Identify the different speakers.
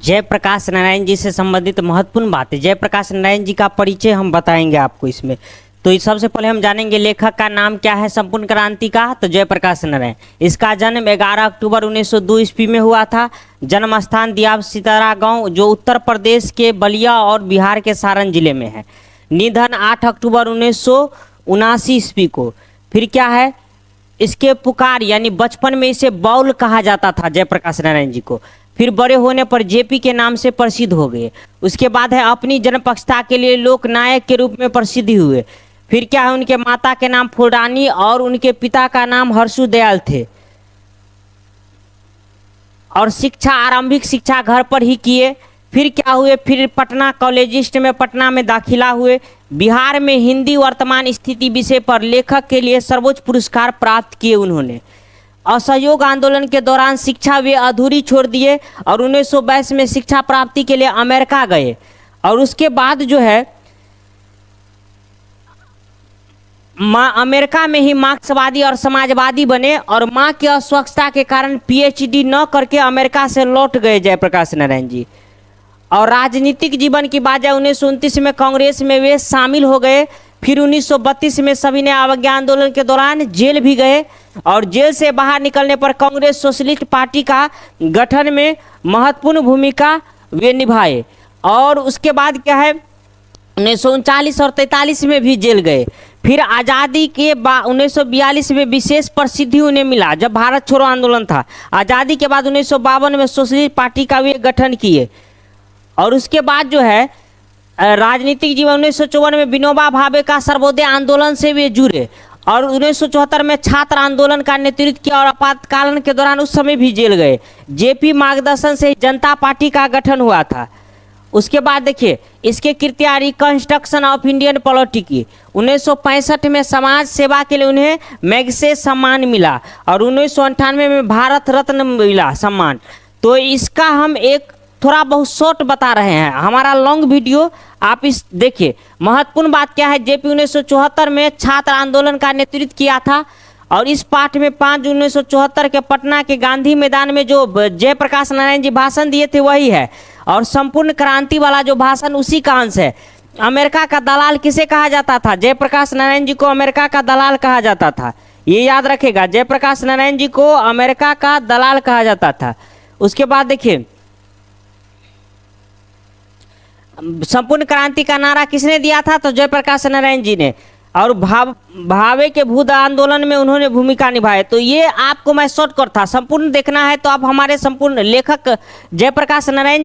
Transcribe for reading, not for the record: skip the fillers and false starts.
Speaker 1: जयप्रकाश नारायण जी से संबंधित महत्वपूर्ण बातें। जयप्रकाश नारायण जी का परिचय हम बताएंगे आपको इसमें। तो इस सबसे पहले हम जानेंगे लेखक का नाम क्या है संपूर्ण क्रांति का, तो जयप्रकाश नारायण। इसका जन्म 11 अक्टूबर 1902 ईस्वी में हुआ था। जन्म स्थान दियाब सितारा गांव, जो उत्तर प्रदेश के बलिया और बिहार के सारण जिले में है। निधन 8 अक्टूबर 1979 ईस्वी को। फिर क्या है, इसके पुकार यानी बचपन में इसे बाउल कहा जाता था जयप्रकाश नारायण जी को। फिर बड़े होने पर जेपी के नाम से प्रसिद्ध हो गए। उसके बाद है अपनी जनपक्षता के लिए लोक नायक के रूप में प्रसिद्ध हुए। फिर क्या है, उनके माता के नाम फुलरानी और उनके पिता का नाम हर्षु दयाल थे। और शिक्षा, आरंभिक शिक्षा घर पर ही किए। फिर क्या हुए, फिर पटना कॉलेजिस्ट में पटना में दाखिला हुए। बिहार में हिंदी वर्तमान स्थिति विषय पर लेखक के लिए सर्वोच्च पुरस्कार प्राप्त किए उन्होंने। असहयोग आंदोलन के दौरान शिक्षा वे अधूरी छोड़ दिए और 1922 में शिक्षा प्राप्ति के लिए अमेरिका गए। और उसके बाद जो है माँ अमेरिका में ही मार्क्सवादी और समाजवादी बने और माँ की अस्वच्छता के कारण पीएचडी न करके अमेरिका से लौट गए जयप्रकाश नारायण जी। और राजनीतिक जीवन की बात जाए 1929 में कांग्रेस में वे शामिल हो गए। फिर 1932 में सविनय अवज्ञा आंदोलन के दौरान जेल भी गए और जेल से बाहर निकलने पर कांग्रेस सोशलिस्ट पार्टी का गठन में महत्वपूर्ण भूमिका वे निभाए। और उसके बाद क्या है, 1939 और 43 में भी जेल गए। फिर आज़ादी के बाद 1942 में विशेष प्रसिद्धि उन्हें मिला जब भारत छोड़ो आंदोलन था। आज़ादी के बाद 1952 में सोशलिस्ट पार्टी का वे गठन किए। और उसके बाद जो है राजनीतिक जीवन 1954 में विनोबा भावे का सर्वोदय आंदोलन से वे जुड़े और 1974 में छात्र आंदोलन का नेतृत्व किया और आपातकालीन के दौरान उस समय भी जेल गए। जेपी मार्गदर्शन से जनता पार्टी का गठन हुआ था। उसके बाद देखिए इसके कृतियां रिकंस्ट्रक्शन ऑफ इंडियन पॉलिटिक्स। 1965 में समाज सेवा के लिए उन्हें मैग्सेसे सम्मान मिला और 1998 में भारत रत्न मिला सम्मान। तो इसका हम एक थोड़ा बहुत शॉर्ट बता रहे हैं, हमारा लॉन्ग वीडियो आप इस देखिए। महत्वपूर्ण बात क्या है, जेपी 1974 में छात्र आंदोलन का नेतृत्व किया था और इस पाठ में 5 जून 1974 के पटना के गांधी मैदान में जो जयप्रकाश नारायण जी भाषण दिए थे वही है। और संपूर्ण क्रांति वाला जो भाषण उसी का अंश है। अमेरिका का दलाल किसे कहा जाता था, जयप्रकाश नारायण जी को अमेरिका का दलाल कहा जाता था, ये याद रखेगा। जयप्रकाश नारायण जी को अमेरिका का दलाल कहा जाता था। उसके बाद देखिए संपूर्ण क्रांति का नारा किसने दिया था, तो जयप्रकाश नारायण जी ने। और भावे के भूत आंदोलन में उन्होंने भूमिका निभाई। तो ये आपको मैं शॉर्टकट था, संपूर्ण देखना है तो आप हमारे संपूर्ण लेखक जयप्रकाश नारायण